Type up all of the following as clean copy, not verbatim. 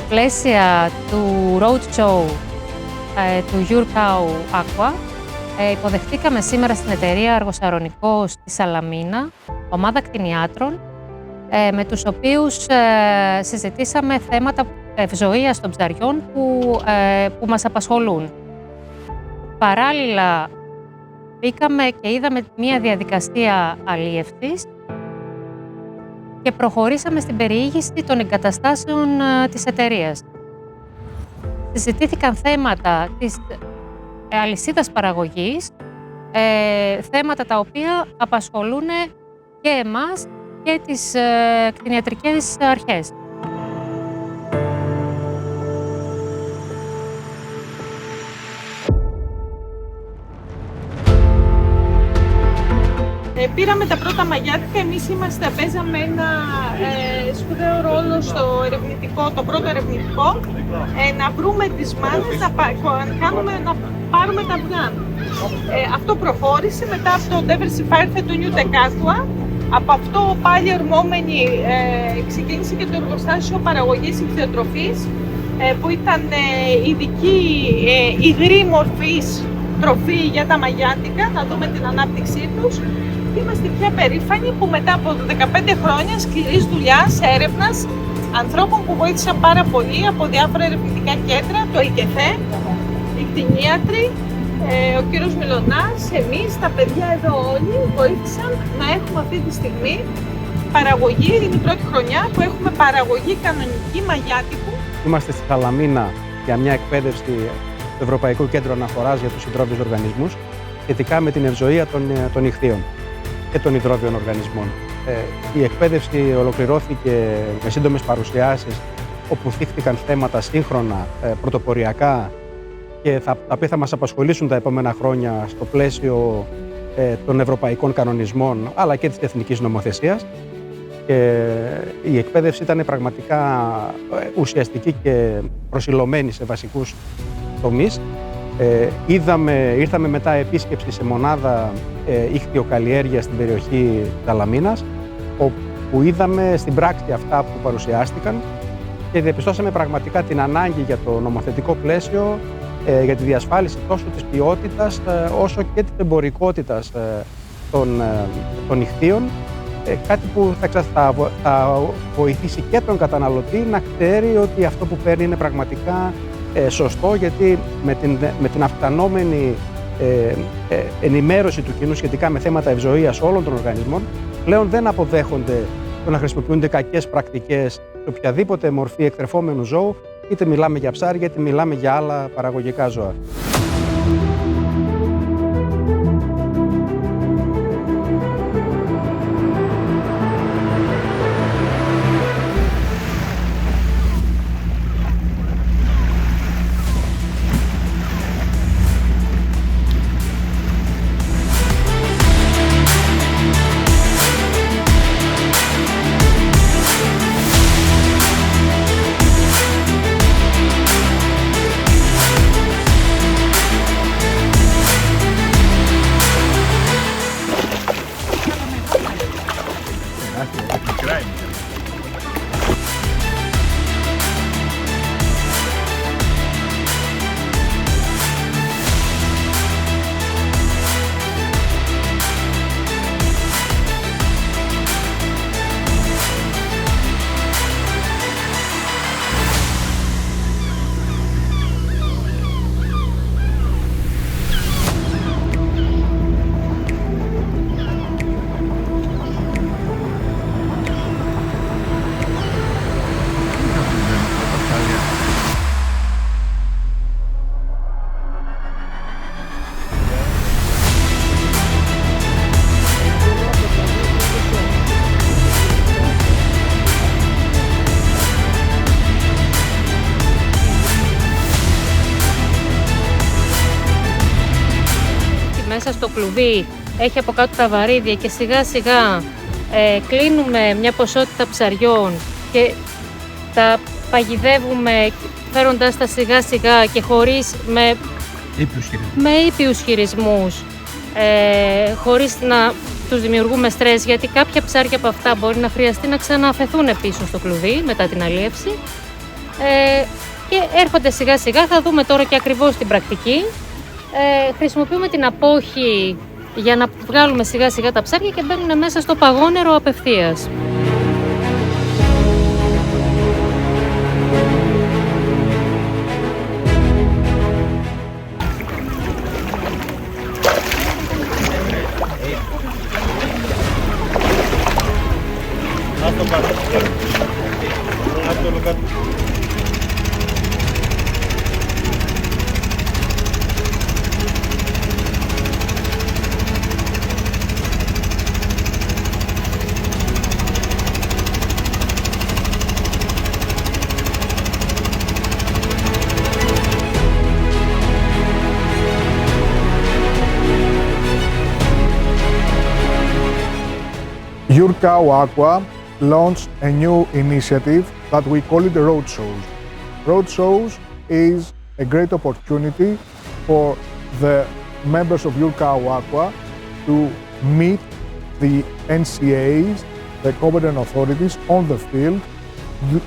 πλαίσια του roadshow του Eurcow Aqua, υποδεχτήκαμε σήμερα στην εταιρεία Αργοσαρονικό στη Σαλαμίνα ομάδα κτηνιάτρων, με τους οποίους συζητήσαμε θέματα ευζοίας των ψαριών που μας απασχολούν. Παράλληλα, μπήκαμε και είδαμε μία διαδικασία αλίευσης και προχωρήσαμε στην περιήγηση των εγκαταστάσεων της εταιρείας. Συζητήθηκαν θέματα της αλυσίδας παραγωγής, θέματα τα οποία απασχολούν και εμάς και τις κτηνιατρικές αρχές. Πήραμε τα πρώτα μαγιάτικα, εμείς παίζαμε ένα σπουδαίο ρόλο στο ερευνητικό, το πρώτο ερευνητικό, να βρούμε τις μάνες, να πάρουμε τα αυγά. Αυτό προχώρησε, μετά από το Diversify ήρθε το New Tech Aqua. Από αυτό πάλι ορμόμενοι ξεκίνησε και το εργοστάσιο παραγωγής ιχθυοτροφής, που ήταν ειδική υγρή μορφής τροφή για τα μαγιάτικα, να δούμε την ανάπτυξή τους. Είμαστε πια περήφανοι που μετά από 15 χρόνια σκληρής δουλειάς, έρευνας, ανθρώπων που βοήθησαν πάρα πολύ από διάφορα ερευνητικά κέντρα, το ΕΚΕΘΕ, οι κτηνίατροι, ο κύριος Μιλωνάς, εμείς, τα παιδιά εδώ όλοι βοήθησαν να έχουμε αυτή τη στιγμή παραγωγή. Είναι η πρώτη χρονιά που έχουμε παραγωγή κανονική μαγιάτικου. Είμαστε στη Σαλαμίνα για μια εκπαίδευση του Ευρωπαϊκού Κέντρου Αναφοράς για τους υδρόβιους οργανισμούς σχετικά με την ευζοία των ιχθύων και των υδρόβιων οργανισμών. Η εκπαίδευση ολοκληρώθηκε με σύντομες παρουσιάσεις όπου θίχτηκαν θέματα σύγχρονα, πρωτοποριακά και τα οποία θα μας απασχολήσουν τα επόμενα χρόνια στο πλαίσιο των ευρωπαϊκών κανονισμών αλλά και της εθνικής νομοθεσίας. Η εκπαίδευση ήταν πραγματικά ουσιαστική και προσιλωμένη σε βασικούς τομείς. Ήρθαμε μετά επίσκεψη σε μονάδα ιχθυοκαλλιέργειας στην περιοχή Σαλαμίνας, όπου είδαμε στην πράξη αυτά που παρουσιάστηκαν και διαπιστώσαμε πραγματικά την ανάγκη για το νομοθετικό πλαίσιο για τη διασφάλιση τόσο της ποιότητας όσο και της εμπορικότητας των ιχθύων, κάτι που θα βοηθήσει και τον καταναλωτή να ξέρει ότι αυτό που παίρνει είναι πραγματικά σωστό, γιατί με την αυξανόμενη ενημέρωση του κοινού σχετικά με θέματα ευζοίας όλων των οργανισμών, πλέον δεν αποδέχονται το να χρησιμοποιούνται κακές πρακτικές σε οποιαδήποτε μορφή εκτρεφόμενου ζώου, είτε μιλάμε για ψάρια είτε μιλάμε για άλλα παραγωγικά ζώα. Μέσα στο κλουβί έχει από κάτω τα βαρύδια και σιγά σιγά κλείνουμε μια ποσότητα ψαριών και τα παγιδεύουμε φέροντας τα σιγά σιγά και χωρίς με ήπιους χειρισμούς, χωρίς να τους δημιουργούμε στρες, γιατί κάποια ψάρια από αυτά μπορεί να χρειαστεί να ξανααφεθούν πίσω στο κλουβί μετά την αλίευση. Και έρχονται σιγά σιγά, θα δούμε τώρα και ακριβώς την πρακτική. Χρησιμοποιούμε την απόχη για να βγάλουμε σιγά σιγά τα ψάρια και μπαίνουν μέσα στο παγόνερο απευθείας. Yurkao Aqua launched a new initiative that we call it Roadshows. Roadshows is a great opportunity for the members of Yurkao Aqua to meet the NCAs, the competent authorities on the field,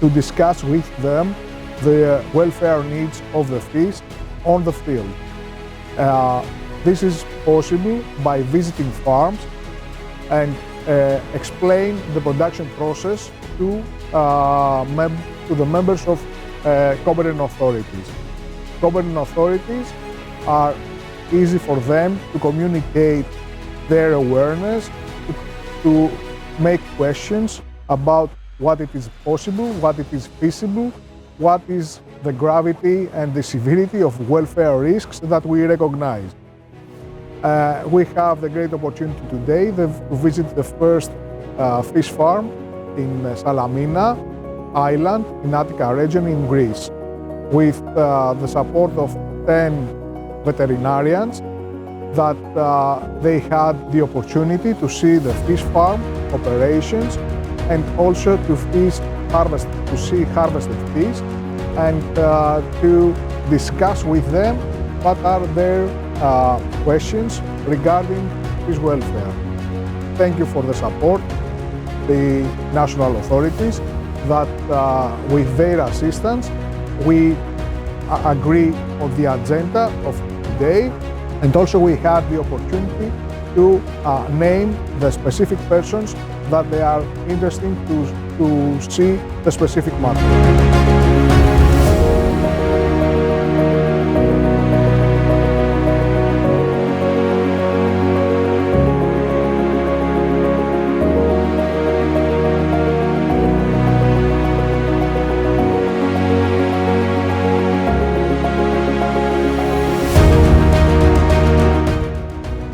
to discuss with them the welfare needs of the fish on the field. This is possible by visiting farms and explain the production process to the members of competent authorities. Competent authorities are easy for them to communicate their awareness, to make questions about what it is possible, what it is feasible, what is the gravity and the severity of welfare risks that we recognize. We have the great opportunity today to visit the first fish farm in Salamina Island in Attica region in Greece. With the support of 10 veterinarians that they had the opportunity to see the fish farm operations and also to see harvested fish and to discuss with them what are their questions regarding fish welfare. Thank you for the support, the national authorities, that with their assistance we agree on the agenda of today, and also we had the opportunity to name the specific persons that they are interested to see the specific matter.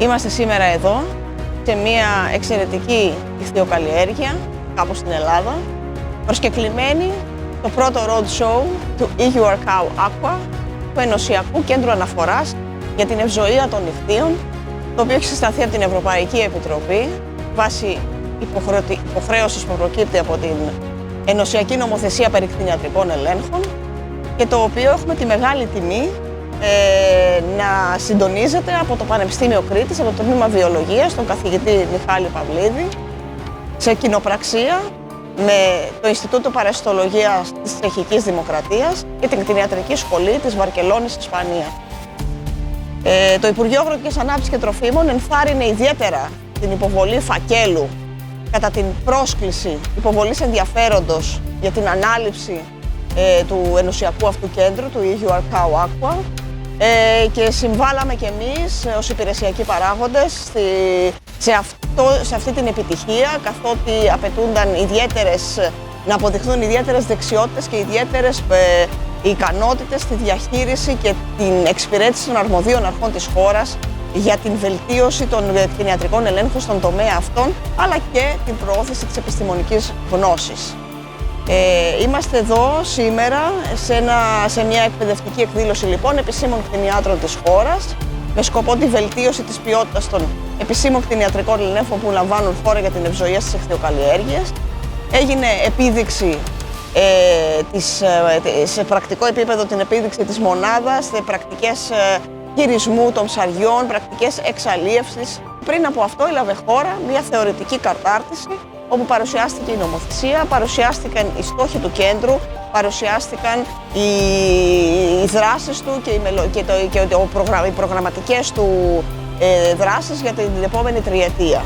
Είμαστε σήμερα εδώ σε μια εξαιρετική ιχθυοκαλλιέργεια κάπου στην Ελλάδα, προσκεκλημένοι το πρώτο road show του Yurkao Aqua, του Ενωσιακού Κέντρου Αναφοράς για την Ευζοία των Ιχθύων, το οποίο έχει συσταθεί από την Ευρωπαϊκή Επιτροπή βάσει υποχρέωσης που προκύπτει από την Ενωσιακή Νομοθεσία περί κτηνιατρικών ελέγχων και το οποίο έχουμε τη μεγάλη τιμή να συντονίζεται από το Πανεπιστήμιο Κρήτης, από το Τμήμα Βιολογίας, τον καθηγητή Μιχάλη Παυλίδη, σε κοινοπραξία με το Ινστιτούτο Παρασιτολογίας της Τσεχικής Δημοκρατίας και την Κτηνιατρική Σχολή της Βαρκελόνης, Ισπανία. Το Υπουργείο Αγροτικής Ανάπτυξης και Τροφίμων ενθάρρυνε ιδιαίτερα την υποβολή φακέλου κατά την πρόσκληση υποβολής ενδιαφέροντος για την ανάληψη του ενωσιακού αυτού κέντρου, του Yurkao Aqua, και συμβάλαμε κι εμείς ως υπηρεσιακοί παράγοντες σε αυτή την επιτυχία, καθότι απαιτούνταν να αποδειχθούν ιδιαίτερες δεξιότητες και ιδιαίτερες ικανότητες στη διαχείριση και την εξυπηρέτηση των αρμοδίων αρχών της χώρας για την βελτίωση των κτηνιατρικών ελέγχων στον τομέα αυτών, αλλά και την προώθηση της επιστημονικής γνώσης. Είμαστε εδώ σήμερα σε μια εκπαιδευτική εκδήλωση λοιπόν επισήμων κτηνιάτρων της χώρας με σκοπό τη βελτίωση της ποιότητας των επισήμων κτηνιατρικών ελέγχων που λαμβάνουν χώρα για την ευζοία στις ιχθυοκαλλιέργειες. Έγινε επίδειξη σε πρακτικό επίπεδο την επίδειξη της μονάδας, σε πρακτικές χειρισμού των ψαριών, πρακτικές εξαλίευσης. Πριν από αυτό έλαβε χώρα μια θεωρητική κατάρτιση όπου παρουσιάστηκε η νομοθεσία, παρουσιάστηκαν οι στόχοι του κέντρου, παρουσιάστηκαν οι δράσεις του και οι προγραμματικές του δράσεις για την επόμενη τριετία.